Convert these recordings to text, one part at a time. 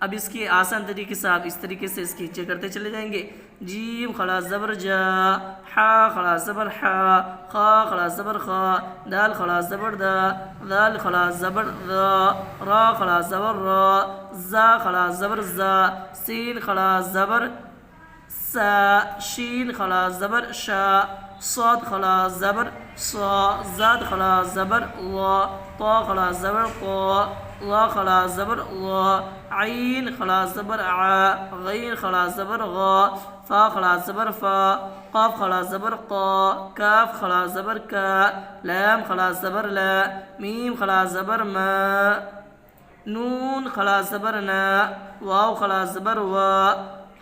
اب اس کی آسان طریقے سے آپ اس طریقے سے اس کی ہجے کرتے چلے جائیں گے. جیم خلا زبر جا، حا خلا زبر حا، خا خلا زبر خا، دال خلا زبر دا، دال خلا زبر را، را خلا زبر را، زا خلا زبر زا، سین خلا زبر سا، شین خلا زبر شا، صاد خلا زبر صا، زاد خلا زبر وا، طا خلا زبر قا، لا خلا زبر وا، عین خلا زبر ع، غین خلا زبر غا، فا خلا زبر فا، قاف خلا زبر قا، کاف خلا زبر کا، لام خلا زبر لا، میم خلا زبر ما، نون خلا زبر نا، واو خلا زبر وا،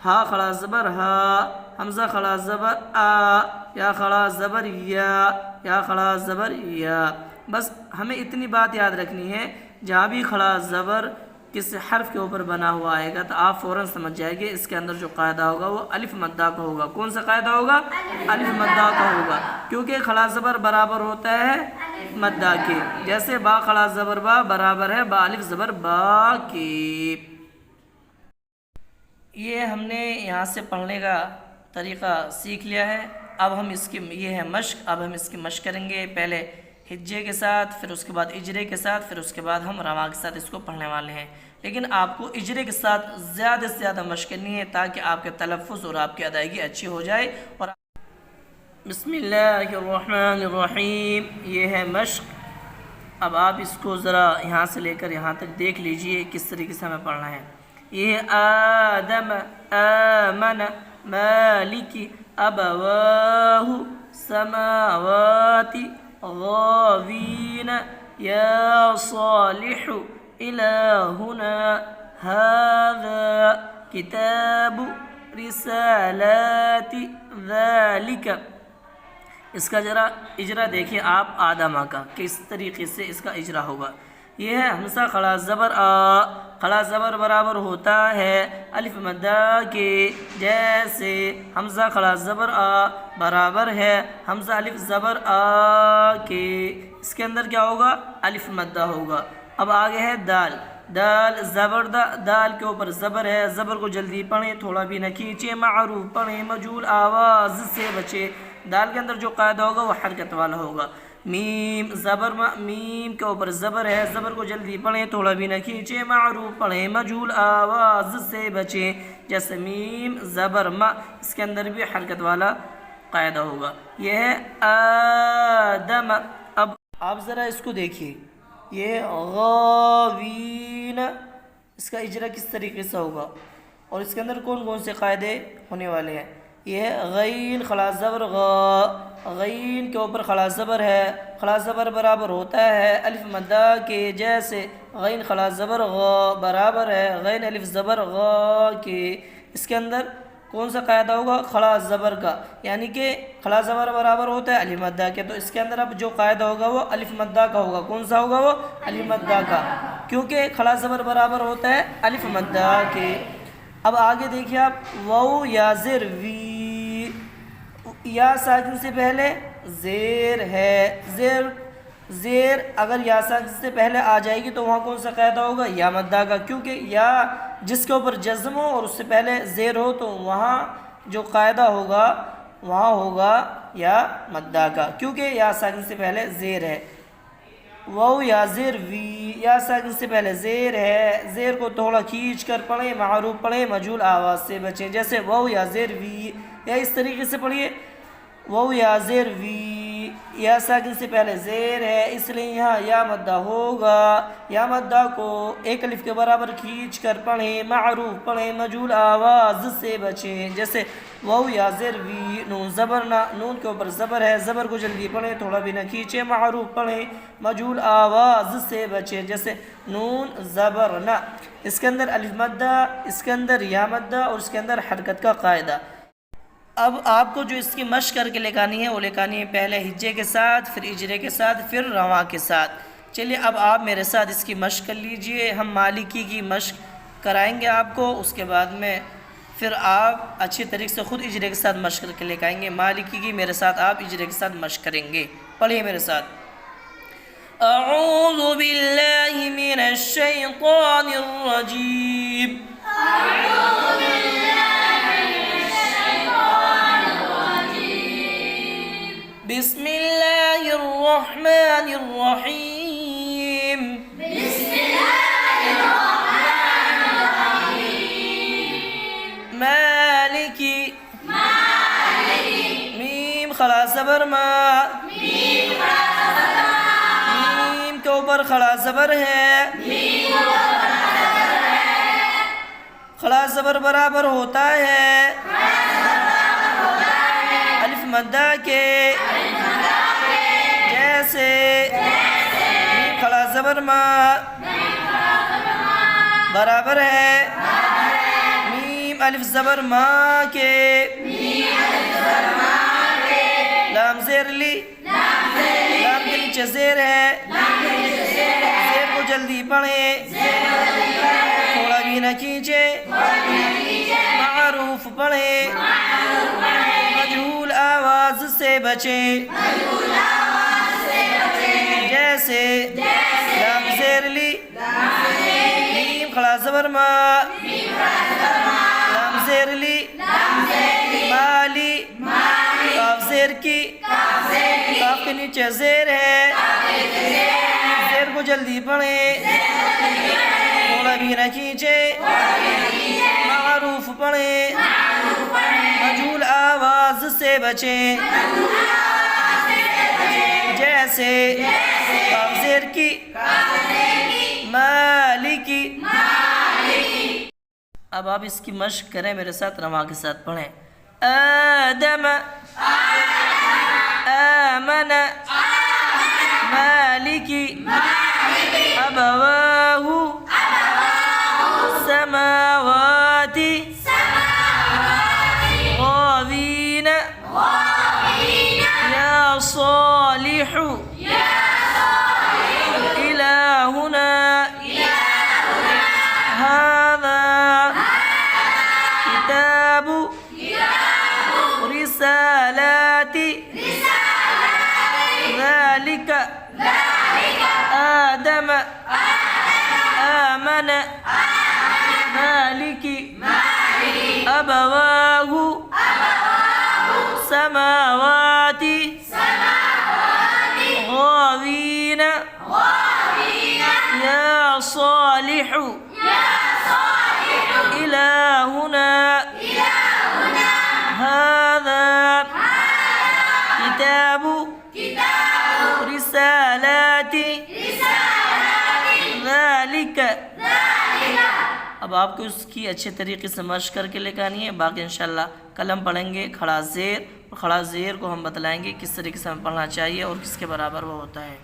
ہا خلا زبر ہا، حمزہ خلا زبر آ، یا خلا زبر یا خلا زبر یا. بس ہمیں اتنی بات یاد رکھنی ہے، جہاں بھی خلا زبر کس حرف کے اوپر بنا ہوا آئے گا تو آپ فوراً سمجھ جائیں گے اس کے اندر جو قاعدہ ہوگا وہ الف مدہ کا ہوگا. کون سا قاعدہ ہوگا؟ الف مدہ کا ہوگا، کیونکہ خلا زبر برابر ہوتا ہے مدہ کے. جیسے با خلا زبر با برابر ہے با الف زبر با کے. یہ ہم نے یہاں سے پڑھنے کا طریقہ سیکھ لیا ہے. اب ہم اس کی یہ ہے مشق. اب ہم اس کی مشق کریں گے، پہلے ہجے کے ساتھ، پھر اس کے بعد اجرے کے ساتھ، پھر اس کے بعد ہم رواں کے ساتھ اس کو پڑھنے والے ہیں. لیکن آپ کو اجرے کے ساتھ زیادہ سے زیادہ مشق کرنی ہے تاکہ آپ کے تلفظ اور آپ کی ادائیگی اچھی ہو جائے. اور بسم اللہ الرحمن الرحیم، یہ ہے مشق. اب آپ اس کو ذرا یہاں سے لے کر یہاں تک دیکھ لیجئے کس طریقے سے ہمیں پڑھنا ہے. یہ آدم آمن مالک ابواہ سماوات غاوین یا صالح الہنا ھذا کتاب رسالات ذالک. اس کا ذرا اجرا دیکھیں آپ آدمہ کا کس طریقے سے اس کا اجرا ہوگا. یہ ہے حمزہ خلا زبر آ، خلا زبر برابر ہوتا ہے الف مدہ کے. جیسے حمزہ خلا زبر آ برابر ہے حمزہ الف زبر آ کے. اس کے اندر کیا ہوگا؟ الف مدہ ہوگا. اب آگے ہے دال. دال زبر دا، دال کے اوپر زبر ہے، زبر کو جلدی پڑھیں، تھوڑا بھی نہ کھینچیں، معروف پڑھیں، مجہول آواز سے بچیں. دال کے اندر جو قاعدہ ہوگا وہ حرکت والا ہوگا. میم زبر میم کے اوپر زبر ہے، زبر کو جلدی پڑھیں، تھوڑا بھی نہ کھینچیں، معروف پڑھیں، مجہول آواز سے بچیں. جیسے میم زبر ما، اس کے اندر بھی حرکت والا قاعدہ ہوگا. یہ ہے آدم. اب آپ ذرا اس کو دیکھیے، یہ غاوین، اس کا اجرا کس طریقے سے ہوگا اور اس کے اندر کون کون سے قاعدے ہونے والے ہیں. یہ ہے غین خلا زبر غا، غین کے اوپر خلا زبر ہے، خلا زبر برابر ہوتا ہے الف مدہ کے. جیسے غین خلا زبر غا برابر ہے غین الف زبر غا کے. اس کے اندر کون سا قاعدہ ہوگا؟ خلا زبر کا، یعنی کہ خلا زبر برابر ہوتا ہے الف مدہ کے، تو اس کے اندر اب جو قاعدہ ہوگا وہ الف مدہ کا ہوگا. کون سا ہوگا؟ وہ الف مدہ کا، کیونکہ خلا زبر برابر ہوتا ہے الف مدہ کے. اب آگے دیکھیے آپ، واو یا زر وی، یا ساکن سے پہلے زیر ہے. زیر اگر یا ساکن سے پہلے آ جائے گی تو وہاں کون سا قاعدہ ہوگا؟ یا مدہ کا، کیونکہ یا جس کے اوپر جزم ہو اور اس سے پہلے زیر ہو تو وہاں جو قاعدہ ہوگا وہاں ہوگا یا مدہ کا، کیونکہ یا ساکن سے پہلے زیر ہے. واو یا زیر وی، یا ساکن سے پہلے زیر ہے، زیر کو تھوڑا کھینچ کر پڑھیں، معروف پڑھیں، مجہول آواز سے بچیں. جیسے واو یا زیر وی، یا اس طریقے سے پڑھیے واو یا زیر وی، یا ساکن سے پہلے زیر ہے اس لیے یہاں یا مدہ ہوگا. یا مدہ کو ایک الف کے برابر کھینچ کر پڑھیں، معروف پڑھیں، مجہول آواز سے بچیں. جیسے واو یا زیر وی، نون زبر نہ، نون کے اوپر زبر ہے، زبر کو جلدی پڑھیں، تھوڑا بھی نہ کھینچیں، معروف پڑھیں، مجہول آواز سے بچیں. جیسے نون زبر نہ، اس کے اندر الف مدہ، اس کے اندر یا مدہ اور اس کے اندر حرکت کا قاعدہ. اب آپ کو جو اس کی مشق کر کے لکھانی ہے وہ لکھانی ہے پہلے ہجے کے ساتھ، پھر اجرے کے ساتھ، پھر رواں کے ساتھ. چلیے اب آپ میرے ساتھ اس کی مشق کر لیجئے. ہم مالکی کی مشق کرائیں گے آپ کو، اس کے بعد میں پھر آپ اچھی طریقے سے خود اجرے کے ساتھ مشق کر کے لکھائیں گے. مالکی کی میرے ساتھ آپ اجرے کے ساتھ مشق کریں گے. پڑھیے میرے ساتھ. أعوذ بالله من الشيطان الرجيم. بسم الله الرحمن الرحيم. مالك. میم خڑا زبر ما. میم کے اوپر خڑا زبر ہے. خڑا زبر برابر ہوتا ہے الف مدہ کے جیسے. میم خڑا زبر ما برابر ہے میم الف زبر ما کے. لام زیر لی. لام کے نیچے زیر ہے. زیر کو جلدی پڑھیں تھوڑا بھی نہ کھینچے. معروف پڑھیں مجہول آواز سے بچیں جیسے. لام زیر لی. میم کھڑا زبر ما. لام زیر لی. مالی. کاف زیر کی. کاف کے نیچے زیر ہے. زیر کو جلدی پڑھیں تھوڑا بھی نہ کھینچے. معروف پڑھیں مجہول آواز سے بچیں جیسے. کاف زیر کی. مالکی. اب آپ اس کی مشق کریں میرے ساتھ رما کے ساتھ پڑھیں. آدم. آمن. مالکی. ابواہ. سماوات. غاوین. یا صالح. إلهنا هذا كتاب رسالات ذلك آدم آمن مالك أبواه سماوات غاوين يا صالح إلهنا هذا كتاب رسالات ذلك. اب آپ کو اس کی اچھے طریقے سے مشق کر کے لے کے آنی ہے. باقی انشاءاللہ قلم پڑھیں گے کھڑا زیر. اور کھڑا زیر کو ہم بتلائیں گے کس طریقے سے ہمیں پڑھنا چاہیے اور کس کے برابر وہ ہوتا ہے.